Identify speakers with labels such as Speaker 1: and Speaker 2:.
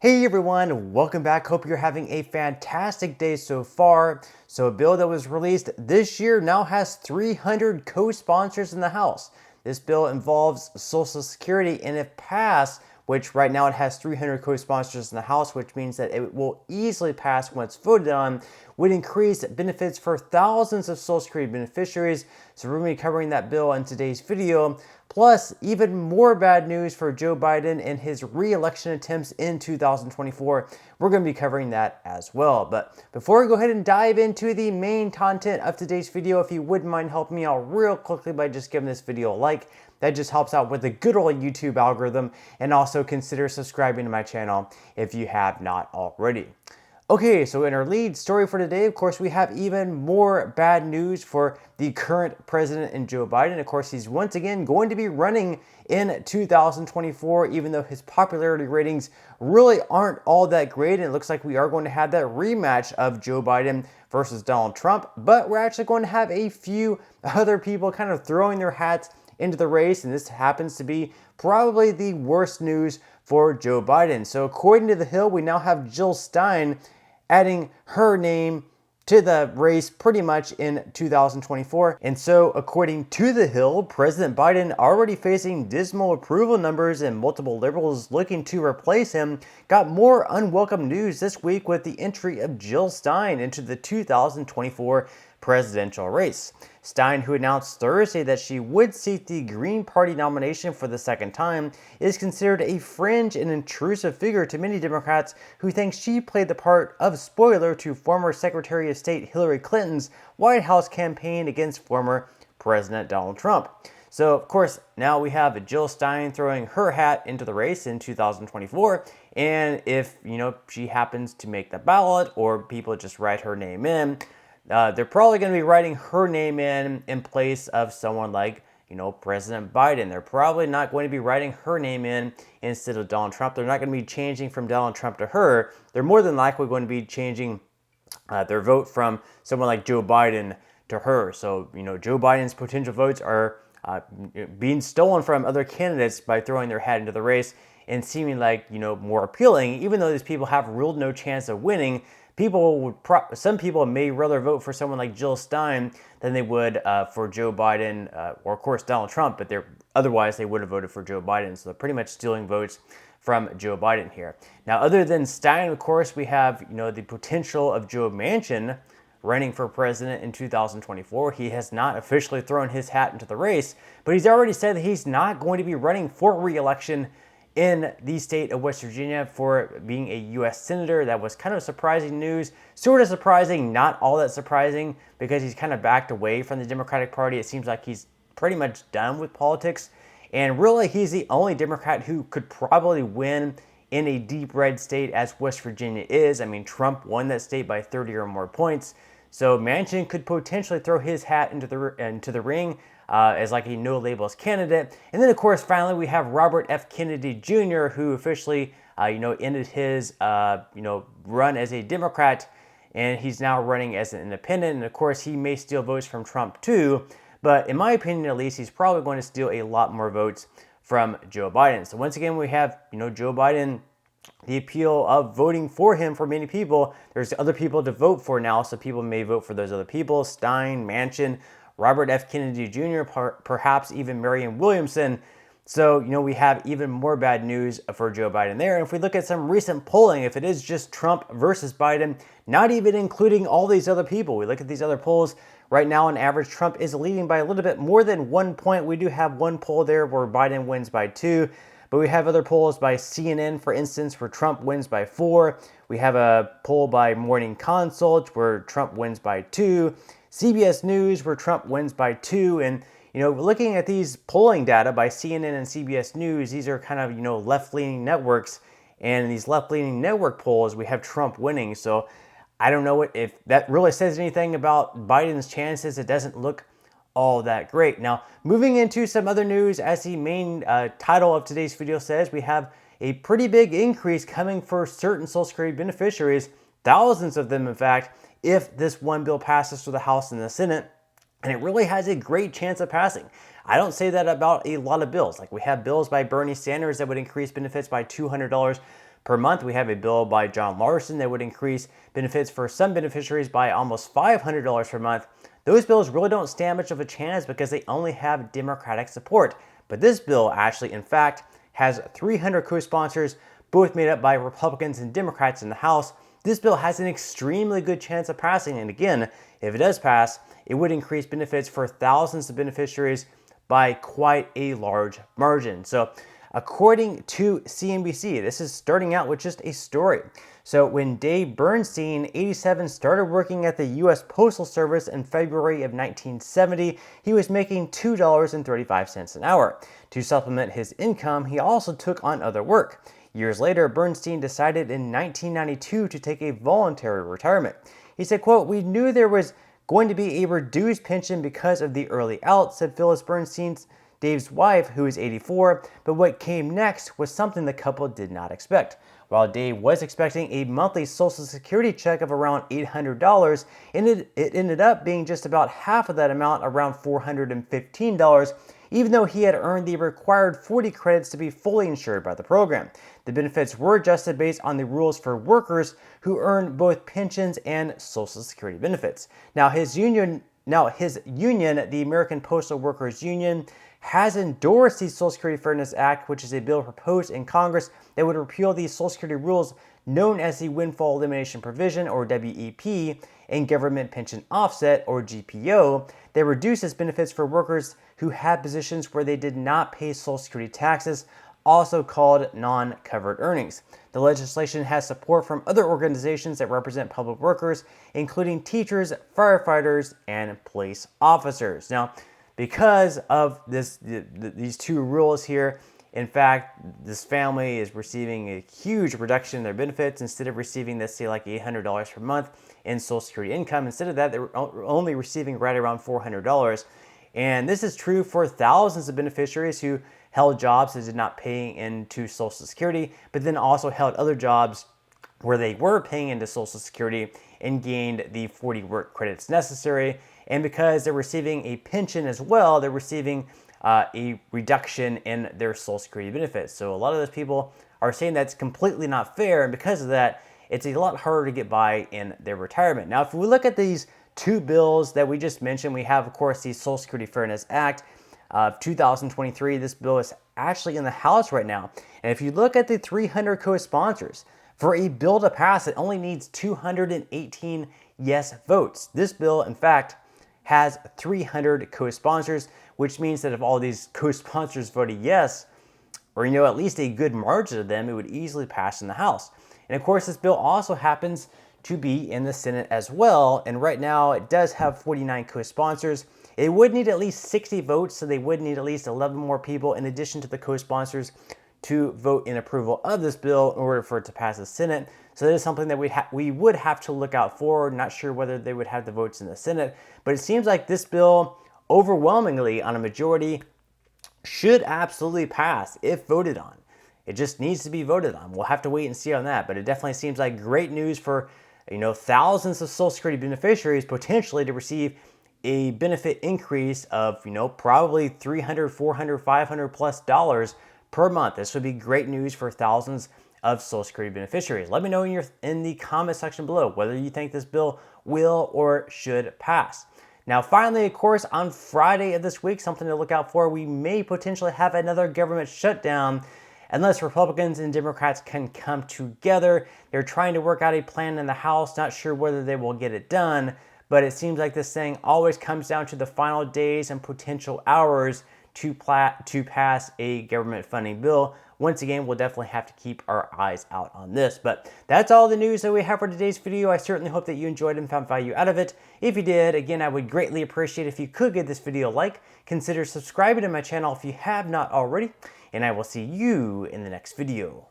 Speaker 1: Hey everyone, welcome back. Hope you're having a fantastic day so far. So a bill that was released this year now has 300 co-sponsors in the House. This bill involves Social Security, and if passed, which right now it has 300 co-sponsors in the House, which means that it will easily pass once voted on, would increase benefits for thousands of Social Security beneficiaries. So we're going to be covering that bill in today's video. Plus, even more bad news for Joe Biden and his re-election attempts in 2024. We're going to be covering that as well. But before we go ahead and dive into the main content of today's video, if you wouldn't mind helping me out real quickly by just giving this video a like, that just helps out with the good old YouTube algorithm, and also consider subscribing to my channel if you have not already. Okay, so in our lead story for today, of course, we have even more bad news for the current president and Joe Biden. Of course, he's once again going to be running in 2024, even though his popularity ratings really aren't all that great. And it looks like we are going to have that rematch of Joe Biden versus Donald Trump. But we're actually going to have a few other people kind of throwing their hats into the race, and this happens to be probably the worst news for Joe Biden. So according to The Hill, we now have Jill Stein adding her name to the race pretty much in 2024. And so according to The Hill, President Biden, already facing dismal approval numbers and multiple liberals looking to replace him, got more unwelcome news this week with the entry of Jill Stein into the 2024 presidential race. Stein, who announced Thursday that she would seek the Green Party nomination for the second time, is considered a fringe and intrusive figure to many Democrats who think she played the part of spoiler to former Secretary of State Hillary Clinton's White House campaign against former President Donald Trump. So, of course, now we have Jill Stein throwing her hat into the race in 2024, and if, she happens to make the ballot or people just write her name in, they're probably going to be writing her name in place of someone like, President Biden. They're probably not going to be writing her name in instead of Donald Trump. They're not going to be changing from Donald Trump to her. They're more than likely going to be changing their vote from someone like Joe Biden to her. So, Joe Biden's potential votes are being stolen from other candidates by throwing their hat into the race and seeming like, more appealing, even though these people have real no chance of winning. Some people may rather vote for someone like Jill Stein than they would for Joe Biden or, of course, Donald Trump, but otherwise they would have voted for Joe Biden. So they're pretty much stealing votes from Joe Biden here. Now, other than Stein, of course, we have the potential of Joe Manchin running for president in 2024. He has not officially thrown his hat into the race, but he's already said that he's not going to be running for re-election in the state of West Virginia for being a U.S. Senator. That was kind of surprising news. Sort of surprising, not all that surprising, because he's kind of backed away from the Democratic Party. It seems like he's pretty much done with politics. And really, he's the only Democrat who could probably win in a deep red state as West Virginia is. I mean, Trump won that state by 30 or more points. So Manchin could potentially throw his hat into the ring as like a no labels candidate. And then, of course, finally, we have Robert F. Kennedy Jr., who officially, ended his, run as a Democrat, and he's now running as an independent. And of course, he may steal votes from Trump too, but in my opinion, at least, he's probably going to steal a lot more votes from Joe Biden. So once again, we have, Joe Biden, the appeal of voting for him for many people. There's other people to vote for now, so people may vote for those other people: Stein, Manchin, Robert F. Kennedy Jr., perhaps even Marianne Williamson. So, we have even more bad news for Joe Biden there. And if we look at some recent polling, if it is just Trump versus Biden, not even including all these other people, we look at these other polls, right now on average, Trump is leading by a little bit more than 1 point. We do have one poll there where Biden wins by 2. But we have other polls by CNN, for instance, where Trump wins by 4. We have a poll by Morning Consult where Trump wins by 2. CBS News where Trump wins by 2. And, looking at these polling data by CNN and CBS News, these are kind of, left-leaning networks. And in these left-leaning network polls, we have Trump winning. So I don't know if that really says anything about Biden's chances. It doesn't look all that great. Now, moving into some other news, as the main title of today's video says, we have a pretty big increase coming for certain Social Security beneficiaries, thousands of them, in fact, if this one bill passes through the House and the Senate. And it really has a great chance of passing. I don't say that about a lot of bills. Like, we have bills by Bernie Sanders that would increase benefits by $200 per month. We have a bill by John Larson that would increase benefits for some beneficiaries by almost $500 per month. Those bills really don't stand much of a chance because they only have Democratic support. But this bill actually, in fact, has 300 co-sponsors, both made up by Republicans and Democrats in the House. This bill has an extremely good chance of passing, and again, if it does pass, it would increase benefits for thousands of beneficiaries by quite a large margin. So according to CNBC, this is starting out with just a story. So when Dave Bernstein, 87, started working at the U.S. Postal Service in February of 1970, he was making $2.35 an hour. To supplement his income, he also took on other work. Years later, Bernstein decided in 1992 to take a voluntary retirement. He said, quote, "We knew there was going to be a reduced pension because of the early out," said Phyllis Bernstein, Dave's wife, who is 84, "but what came next was something the couple did not expect." While Dave was expecting a monthly Social Security check of around $800, it ended up being just about half of that amount, around $415, even though he had earned the required 40 credits to be fully insured by the program. The benefits were adjusted based on the rules for workers who earn both pensions and Social Security benefits. Now his union, the American Postal Workers Union, has endorsed the Social Security Fairness Act, which is a bill proposed in Congress that would repeal the Social Security rules known as the Windfall Elimination Provision, or WEP, and Government Pension Offset, or GPO, that reduces benefits for workers who had positions where they did not pay Social Security taxes, also called non-covered earnings. The legislation has support from other organizations that represent public workers, including teachers, firefighters, and police officers. Now, because of these two rules here, in fact, this family is receiving a huge reduction in their benefits. Instead of receiving, let's say, like $800 per month in Social Security income, instead of that, they're only receiving right around $400. And this is true for thousands of beneficiaries who held jobs that did not pay into Social Security, but then also held other jobs where they were paying into Social Security and gained the 40 work credits necessary. And because they're receiving a pension as well, they're receiving a reduction in their Social Security benefits. So a lot of those people are saying that's completely not fair, and because of that, it's a lot harder to get by in their retirement. Now, if we look at these two bills that we just mentioned, we have, of course, the Social Security Fairness Act of 2023. This bill is actually in the House right now. And if you look at the 300 co-sponsors, for a bill to pass, it only needs 218 yes votes. This bill, in fact, has 300 co-sponsors, which means that if all these co-sponsors voted yes, or at least a good margin of them, it would easily pass in the House. And of course, this bill also happens to be in the Senate as well, and right now it does have 49 co-sponsors. It would need at least 60 votes, so they would need at least 11 more people in addition to the co-sponsors to vote in approval of this bill in order for it to pass the Senate. So that is something that we would have to look out for. Not sure whether they would have the votes in the Senate, but it seems like this bill overwhelmingly on a majority should absolutely pass if voted on. It just needs to be voted on. We'll have to wait and see on that, but it definitely seems like great news for thousands of Social Security beneficiaries potentially to receive a benefit increase of probably $300, $400, $500 plus dollars per month. This would be great news for thousands of Social Security beneficiaries. Let me know in the comment section below whether you think this bill will or should pass. Now, finally, of course, on Friday of this week, something to look out for, we may potentially have another government shutdown unless Republicans and Democrats can come together. They're trying to work out a plan in the House, not sure whether they will get it done, but it seems like this thing always comes down to the final days and potential hours to pass a government funding bill. Once again, we'll definitely have to keep our eyes out on this. But that's all the news that we have for today's video. I certainly hope that you enjoyed and found value out of it. If you did, again, I would greatly appreciate if you could give this video a like. Consider subscribing to my channel if you have not already. And I will see you in the next video.